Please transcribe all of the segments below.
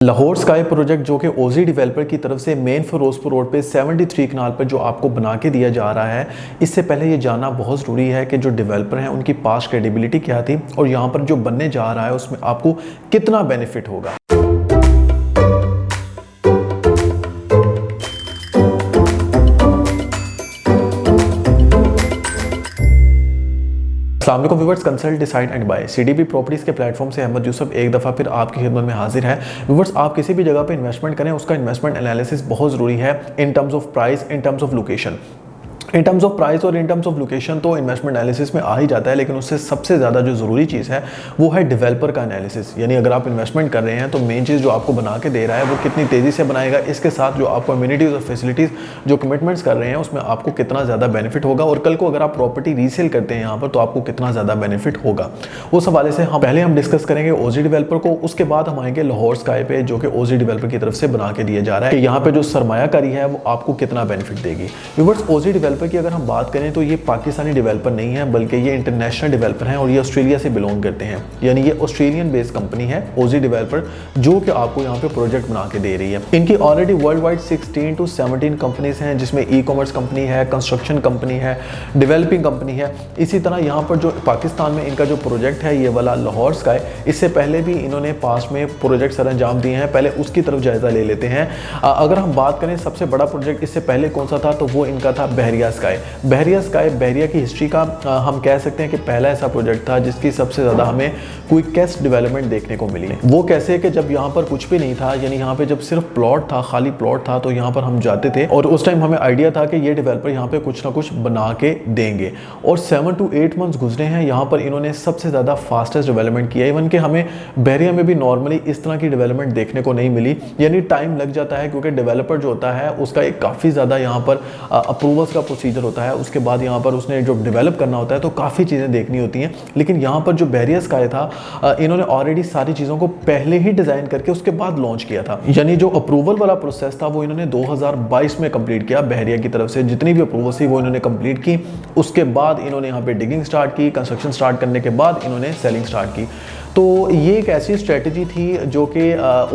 Lahore sky project जो कि ओजी developer की तरफ से मेन फिरोजपुर रोड पे 73 कनाल पर जो आपको बना के दिया जा रहा है, इससे पहले ये जानना बहुत ज़रूरी है कि जो डेवलपर हैं उनकी पास्ट क्रेडिबिलिटी क्या थी और यहाँ पर जो बनने जा रहा है उसमें आपको कितना बेनिफिट होगा। अस्सलाम वालेकुम viewers, consult decide and buy CDB properties के प्लेटफॉर्म से अहमद यूसुफ एक दफ़ा फिर आपकी खिदमत में हाजिर है। व्यूअर्स, आप किसी भी जगह पे इन्वेस्टमेंट करें, उसका इन्वेस्टमेंट एनालिसिस बहुत ज़रूरी है in terms of price, in terms of location. In terms of price और इन टर्म्स ऑफ लोकेशन तो इन्वेस्टमेंट एनालिसिस में आ ही जाता है, लेकिन उससे सबसे ज़्यादा जो ज़रूरी चीज़ है वो है डेवलपर का एनालिसिस। यानी अगर आप इन्वेस्टमेंट कर रहे हैं तो मेन चीज़ जो आपको बना के दे रहा है वो कितनी तेज़ी से बनाएगा, इसके साथ जो आपको अम्यूनिटीज़ और फैसिलिटीज़ जो कमिटमेंट्स कर रहे हैं उसमें आपको कितना ज़्यादा बेनिफिट होगा, और कल को अगर आप प्रॉपर्टी रीसेल करते हैं यहाँ पर तो आपको कितना ज़्यादा बेनिफिट होगा। उस हवाले से हम डिस्कस करेंगे ओजी डेवलपर को, उसके बाद हम आएंगे लाहौर स्काई पे जो कि ओजी डेवलपर की तरफ से बना के दिया जा रहा है कि यहाँ पे जो सरमायाकारी है वो आपको कितना बेनिफिट देगी। व्यूअर्स, ओजी डेवलपर की अगर हम बात तो ये पाकिस्तानी डेवलपर नहीं है बल्कि ये इंटरनेशनल डेवलपर हैं और ये ऑस्ट्रेलिया से बिलोंग करते हैं। यानी ये ऑस्ट्रेलियन बेस्ड कंपनी है ओजी डेवलपर, जो कि आपको यहाँ पे प्रोजेक्ट बना के दे रही है। इनकी already world wide 16 to 17 companies हैं, जिसमें ई कॉमर्स कंपनी है, कंस्ट्रक्शन कंपनी है, डेवलपिंग कंपनी है। इसी तरह यहाँ पर जो पाकिस्तान में इनका जो प्रोजेक्ट है ये वाला लाहौर स्काई, इससे पहले भी इन्होंने पास में प्रोजेक्ट सर अंजाम दिए हैं। पहले उसकी तरफ जायजा ले लेते हैं। अगर हम बात करें सबसे बड़ा प्रोजेक्ट इससे पहले कौन सा था, तो वो इनका था बहरिया स्काई। बहरिया की हिस्ट्री का हम कह सकते हैं कि पहला ऐसा प्रोजेक्ट था जिसकी सबसे ज़्यादा हमें क्विकेस्ट डेवलपमेंट देखने को मिली। वो कैसे कि जब यहाँ पर कुछ भी नहीं था, यानी यहाँ पे जब सिर्फ प्लॉट था, खाली प्लॉट था, तो यहाँ पर हम जाते थे और उस टाइम हमें आइडिया था कि ये डेवलपर यहाँ पे कुछ ना कुछ बना के देंगे। और 7 to 8 मंथ्स गुजरे हैं, यहाँ पर इन्होंने सबसे ज़्यादा फास्टेस्ट डेवलपमेंट किया। इवन कि हमें बहरिया में भी नॉर्मली इस तरह की डेवलपमेंट देखने को नहीं मिली। यानी टाइम लग जाता है क्योंकि डेवलपर जो होता है उसका एक काफ़ी ज़्यादा यहाँ पर अप्रूवल्स का प्रोसीजर होता है, उसके बाद यहाँ पर उसने जो डेवलप करना होता है तो काफ़ी चीज़ें देखनी होती हैं। लेकिन यहाँ पर जो बहरिया स्काई था, इन्होंने ऑलरेडी सारी चीज़ों को पहले ही डिज़ाइन करके उसके बाद लॉन्च किया था। यानी जो अप्रूवल वाला प्रोसेस था वो इन्होंने 2022 में कंप्लीट किया। बहरिया की तरफ से जितनी भी अप्रूवल थी वो इन्होंने कंप्लीट की। उसके बाद इन्होंने यहाँ पे डिगिंग स्टार्ट की, कंस्ट्रक्शन स्टार्ट करने के बाद इन्होंने सेलिंग स्टार्ट की। तो ये एक ऐसी स्ट्रेटजी थी जो कि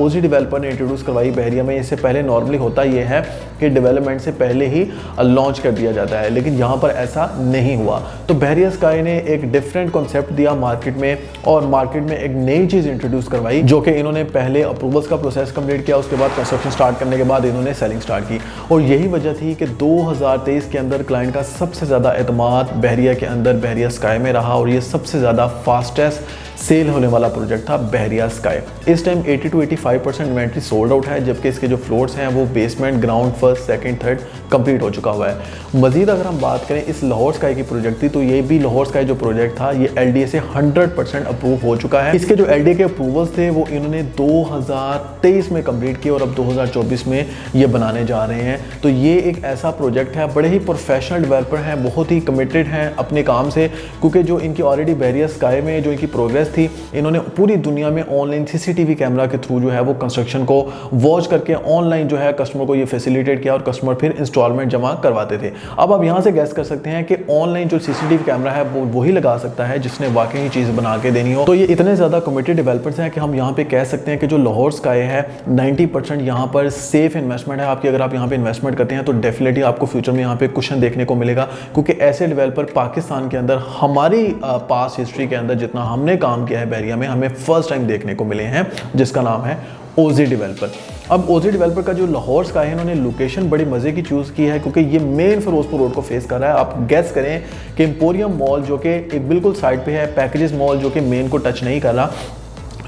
ओजी डेवलपर ने इंट्रोड्यूस करवाई बहरिया में। इससे पहले नॉर्मली होता ये है कि डेवलपमेंट से पहले ही लॉन्च कर दिया जाता है, लेकिन यहाँ पर ऐसा नहीं हुआ। तो बहरिया स्काई ने एक डिफरेंट कॉन्सेप्ट दिया मार्केट में, और मार्केट में एक नई चीज़ इंट्रोड्यूस करवाई जो कि इन्होंने पहले अप्रूवल्स का प्रोसेस कंप्लीट किया, उसके बाद कंस्ट्रक्शन स्टार्ट करने के बाद इन्होंने सेलिंग स्टार्ट की। और यही वजह थी कि 2023 के अंदर क्लाइंट का सबसे ज़्यादा एतमाद बहरिया के अंदर बहरिया स्काई में रहा, और ये सबसे ज़्यादा फास्टेस्ट सेल होने वाला प्रोजेक्ट था बहरिया स्काई। इस time 80 to 85% inventory sold out है, जबकि इसके जो फ्लोर्स हैं वो basement, ground, first, second, third complete हो चुका हुआ है। मजीद अगर हम बात करें इस लाहौर स्काई की प्रोजेक्ट थी, तो ये भी लाहौर स्काई जो प्रोजेक्ट था ये एलडीए से 100% अप्रूव हो चुका है। इसके जो एलडीए के अप्रूवल्स थे वो इन्होंने 2023 में कंप्लीट किए और अब 2024 में ये बनाने जा रहे हैं। तो ये एक ऐसा प्रोजेक्ट है, बड़े ही प्रोफेशनल डेवलपर हैं, बहुत ही कमिटेड हैं अपने काम से, क्योंकि जो इनकी ऑलरेडी बहरिया स्काई में जो इनकी प्रोग्रेस थी, इन्होंने पूरी दुनिया में ऑनलाइन सीसीटीवी कैमरा के थ्रू जो है वो कंस्ट्रक्शन को वॉच करके ऑनलाइन जो है कस्टमर को ये फैसिलिटेट किया, और कस्टमर फिर इंस्टॉलमेंट जमा करवाते थे। अब आप यहाँ से गैस कर सकते हैं कि ऑनलाइन जो सीसीटीवी कैमरा है वो वही लगा सकता है जिसने वाकई चीज़ बना के देनी हो। तो ये इतने ज़्यादा कमिटेड डेवलपर्स हैं कि हम यहाँ पे कह सकते हैं कि जो लाहौर स्काई है 90% यहाँ पर सेफ इन्वेस्टमेंट है आपकी। अगर आप यहाँ पे इन्वेस्टमेंट करते हैं तो डेफिनेटली आपको फ्यूचर में यहाँ पे कुशन देखने को मिलेगा, क्योंकि ऐसे डेवलपर पाकिस्तान के अंदर हमारी पास हिस्ट्री के अंदर जितना हमने काम किया है बहरिया में, हमें फर्स्ट टाइम देखने को मिले हैं, जिसका नाम है ओजी डेवलपर। अब ओजी डेवलपर का जो लाहौर स्काई है, इन्होंने लोकेशन बड़ी मज़े की चूज़ की है, क्योंकि ये मेन फिरोजपुर रोड को फेस कर रहा है। आप गेस करें कि एम्पोरियम मॉल जो कि एक बिल्कुल साइड पे है, पैकेजेस मॉल जो कि मेन को टच नहीं कर रहा,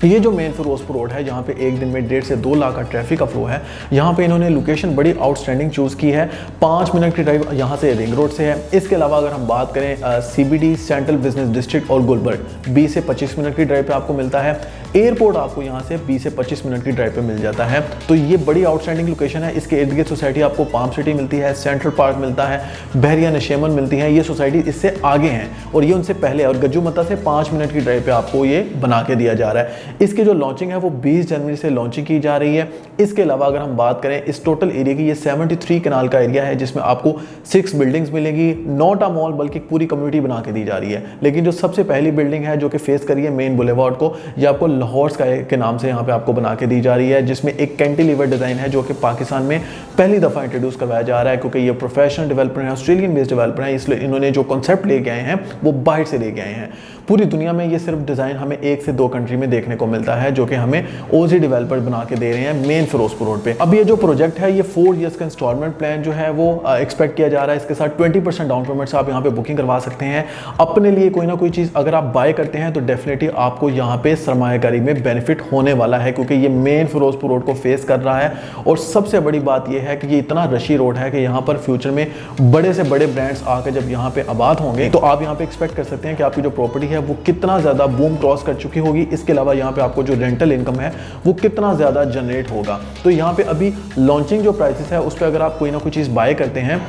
ये जो मेन फिरोजपुर रोड है जहाँ पे एक दिन में 1.5 से 2 लाख का ट्रैफिक का फ्लो है, यहाँ पे इन्होंने लोकेशन बड़ी आउटस्टैंडिंग चूज़ की है। 5 मिनट की ड्राइव यहाँ से रिंग रोड से है। इसके अलावा अगर हम बात करें सीबीडी, सेंट्रल बिजनेस डिस्ट्रिक्ट और गुलबर्ग, 20 से 25 मिनट की ड्राइव पे आपको मिलता है। एयरपोर्ट आपको यहाँ से 20 से 25 मिनट की ड्राइव पे मिल जाता है। तो ये बड़ी आउटस्टैंडिंग लोकेशन है। इसके इर्द गिर्द सोसाइटी आपको पाम सिटी मिलती है, सेंट्रल पार्क मिलता है, बहरिया नशेमन मिलती है। ये सोसाइटी इससे आगे हैं और ये उनसे पहले, और गज्जू से 5 मिनट की ड्राइव पे आपको ये बना के दिया जा रहा है। इसकी जो लॉन्चिंग है वो 20 जनवरी से लॉन्चिंग की जा रही है। इसके अलावा अगर हम बात करें इस टोटल एरिया की, ये 73 कनाल का एरिया है, जिसमें आपको 6 बिल्डिंग्स मिलेंगी। नॉट अ मॉल बल्कि पूरी कम्युनिटी बना के दी जा रही है। लेकिन जो सबसे पहली बिल्डिंग है जो कि फेस करिए मेन बुलेवार्ड को, ये आपको लाहौर स्काई के नाम से यहाँ पे आपको बना के दी जा रही है, जिसमें एक कैंटिलीवर डिज़ाइन है जो कि पाकिस्तान में पहली दफ़ा इंट्रोड्यूस करवाया जा रहा है, क्योंकि ये प्रोफेशनल डेवलपर हैं, ऑस्ट्रेलियन बेस्ड डेवलपर हैं, इसलिए इन्होंने जो कॉन्सेप्ट लेके आए हैं वो बाहर से लेके आए हैं। पूरी दुनिया में ये सिर्फ डिज़ाइन हमें 1 से 2 कंट्री में देखने को मिलता है, जो कि हमें ओजी डेवलपर बना के दे रहे हैं मेन फिरोजपुर रोड पे। अब ये जो प्रोजेक्ट है ये 4 ईयर्स का इंस्टॉलमेंट प्लान जो है वो एक्सपेक्ट किया जा रहा है। इसके साथ 20% डाउन पेमेंट से आप यहाँ पे बुकिंग करवा सकते हैं अपने लिए कोई ना कोई चीज़ अगर आप बाय करते हैं, तो डेफिनेटली आपको यहाँ पे सरमायाकारी में बेनिफिट होने वाला है, क्योंकि ये मेन फिरोजपुर रोड को फेस कर रहा है। और सबसे बड़ी बात यह है कि ये इतना रशी रोड है कि यहाँ पर फ्यूचर में बड़े से बड़े ब्रांड्स आकर जब यहाँ पे आबाद होंगे, तो आप यहाँ पे एक्सपेक्ट कर सकते हैं कि आपकी जो प्रॉपर्टी है वो कितना ज़्यादा बूम क्रॉस कर चुकी होगी। इसके अलावा यहाँ पे आपको जो रेंटल इनकम है वो कितना ज़्यादा जनरेट होगा। तो यहाँ पे अभी लॉन्चिंग जो प्राइसेस है उस पर अगर आप कोई ना कोई चीज़ बाय करते हैं,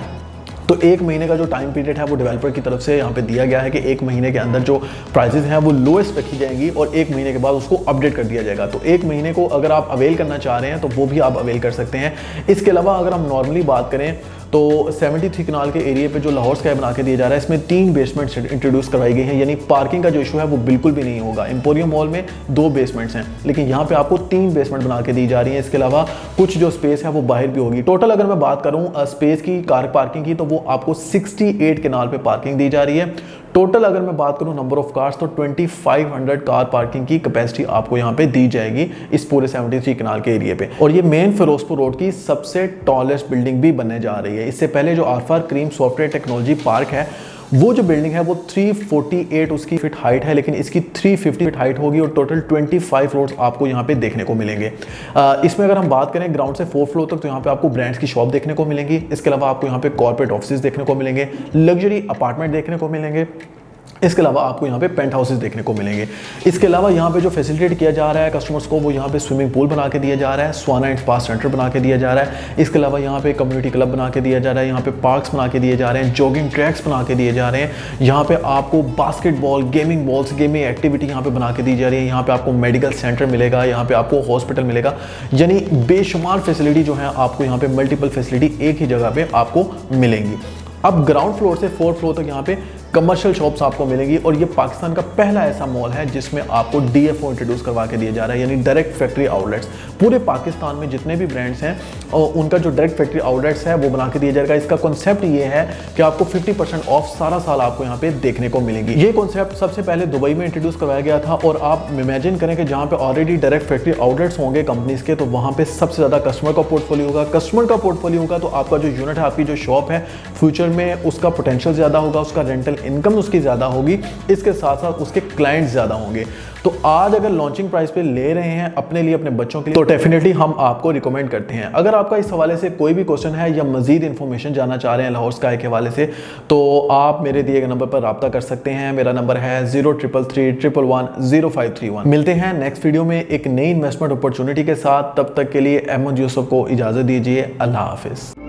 तो 1 महीने का जो टाइम पीरियड है वो डेवलपर की तरफ से यहाँ पे दिया गया है कि 1 महीने के अंदर जो प्राइसेस हैं वो लोएस्ट रखी जाएंगी और 1 महीने के बाद उसको अपडेट कर दिया जाएगा। तो 1 महीने को अगर आप अवेल करना चाह रहे हैं तो वो भी आप अवेल कर सकते हैं। इसके अलावा अगर हम नॉर्मली बात करें तो 73 कनाल के एरिया पे जो लाहौर स्काई बना के दिया जा रहा है, इसमें 3 बेसमेंट्स इंट्रोड्यूस करवाई गई हैं, यानी पार्किंग का जो इशू है वो बिल्कुल भी नहीं होगा। एम्पोरियम मॉल में 2 बेसमेंट्स हैं, लेकिन यहाँ पे आपको 3 बेसमेंट बना के दी जा रही हैं। इसके अलावा कुछ जो स्पेस है वो बाहर भी होगी। टोटल अगर मैं बात करूँ स्पेस की, कार पार्किंग की, तो वो आपको 68 कनाल पे पार्किंग दी जा रही है। टोटल अगर मैं बात करूं नंबर ऑफ कार्स, तो 2500 कार पार्किंग की कैपेसिटी आपको यहां पे दी जाएगी इस पूरे 73 कनाल के एरिया पे। और ये मेन फिरोजपुर रोड की सबसे टॉलेस्ट बिल्डिंग भी बनने जा रही है। इससे पहले जो आरफार क्रीम सॉफ्टवेयर टेक्नोलॉजी पार्क है, वो जो बिल्डिंग है वो 348 उसकी फीट हाइट है, लेकिन इसकी 350 फीट हाइट होगी और टोटल 25 फ्लोर्स आपको यहाँ पे देखने को मिलेंगे। इसमें अगर हम बात करें ग्राउंड से 4th फ्लोर तक, तो यहाँ पे आपको ब्रांड्स की शॉप देखने को मिलेंगी। इसके अलावा आपको यहाँ पे कॉर्पोरेट ऑफिस देखने को मिलेंगे, लग्जरी अपार्टमेंट देखने को मिलेंगे। इसके अलावा आपको यहाँ पे पेंट हाउसेस देखने को मिलेंगे। इसके अलावा यहाँ पे जो फैसिलिटेट किया जा रहा है कस्टमर्स को, वो यहाँ पे स्विमिंग पूल बना के दिया जा रहा है, स्वाना एंड स्पा सेंटर बना के दिया जा रहा है। इसके अलावा यहाँ पे कम्युनिटी क्लब बना के दिया जा रहा है, यहाँ पे पार्क्स बना के दिए जा रहे हैं, जॉगिंग ट्रैक्स बना के दिए जा रहे हैं। यहाँ पे आपको basketball, gaming balls, gaming activity यहाँ पे बना के दी जा रही है। यहाँ पे आपको मेडिकल सेंटर मिलेगा, यहाँ पे आपको हॉस्पिटल मिलेगा, यानी बेशुमार फैसिलिटी जो है आपको यहाँ पे मल्टीपल फैसिलिटी एक ही जगह पे आपको मिलेंगी। अब ग्राउंड फ्लोर से 4th फ्लोर तक यहाँ पे कमर्शियल शॉप्स आपको मिलेंगी और ये पाकिस्तान का पहला ऐसा मॉल है जिसमें आपको DFO इंट्रोड्यूस करवा के दिया जा रहा है, यानी डायरेक्ट फैक्ट्री आउटलेट्स। पूरे पाकिस्तान में जितने भी ब्रांड्स हैं और उनका जो डायरेक्ट फैक्ट्री आउटलेट्स है वो बना के दिया जाएगा। इसका कॉन्सेप्ट ये है कि आपको 50% ऑफ सारा साल आपको यहाँ पे देखने को मिलेगी। ये कॉन्सेप्ट सबसे पहले दुबई में इंट्रोड्यूस करवाया गया था और आप इमेजिन करें कि जहाँ पे ऑलरेडी डायरेक्ट फैक्ट्री आउटलेट्स होंगे कंपनीज के, तो वहाँ पे सबसे ज़्यादा कस्टमर का पोर्टफोलियो होगा। कस्टमर का पोर्टफोलियो होगा तो आपका जो यूनिट है, आपकी जो शॉप है, फ्यूचर में उसका पोटेंशियल ज़्यादा होगा, उसका रेंटल इनकम उसकी ज़्यादा होगी, इसके साथ साथ उसके क्लाइंट्स ज़्यादा होंगे। तो आज अगर लॉन्चिंग प्राइस पे ले रहे हैं अपने लिए, अपने बच्चों के लिए, तो डेफिनेटली हम आपको रिकमेंड करते हैं। अगर आपका इस हवाले से कोई भी क्वेश्चन है या मजीद इंफॉर्मेशन जानना चाह रहे हैं लाहौर स्काई के हवाले से, तो आप मेरे दिए गए नंबर पर रब्ता कर सकते हैं। मेरा नंबर है 0333110531। मिलते हैं नेक्स्ट वीडियो में एक नई इन्वेस्टमेंट अपॉर्चुनिटी के साथ। तब तक के लिए अहमद यूसुफ को इजाज़त दीजिए। अल्लाह हाफिज़।